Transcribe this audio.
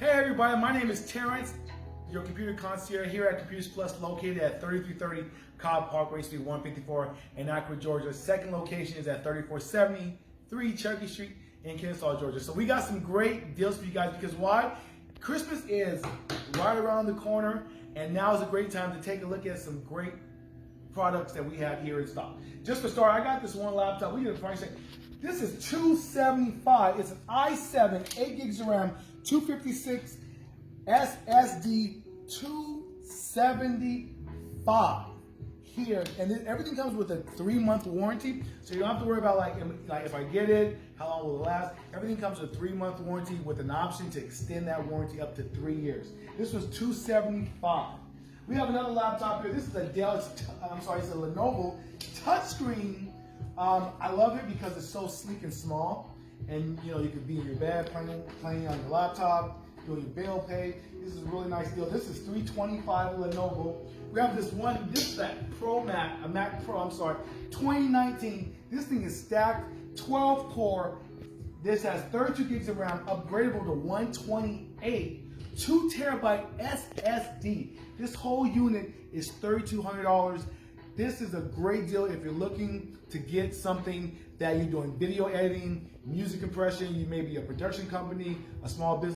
Hey everybody, my name is Terrence, your computer concierge here at Computers Plus, located at 3330 Cobb Parkway, Suite 154 in Acworth, Georgia. Second location is at 3473 Cherokee Street in Kennesaw, Georgia. So we got some great deals for you guys because why? Christmas is right around the corner, and now is a great time to take a look at some great products that we have here in stock. Just for start, I got this one laptop. We did a price check. This is $275. It's an i7, 8 gigs of RAM, 256 SSD, $275 here, and then everything comes with a 3-month warranty, so you don't have to worry about like if I get it, how long will it last. Everything comes with a 3-month warranty with an option to extend that warranty up to 3 years. This was $275. We have another laptop here. This is a Dell, it's a Lenovo touchscreen. I love it because it's so sleek and small, and you know you could be in your bed playing on your laptop, doing your bill pay. This is a really nice deal. This is $325 Lenovo. We have this one. This is that Mac Pro. 2019. This thing is stacked, 12 core. This has 32 gigs of RAM, upgradable to 128. 2 terabyte SSD. This whole unit is $3,200. This is a great deal if you're looking to get something that you're doing video editing, music compression, you may be a production company, a small business.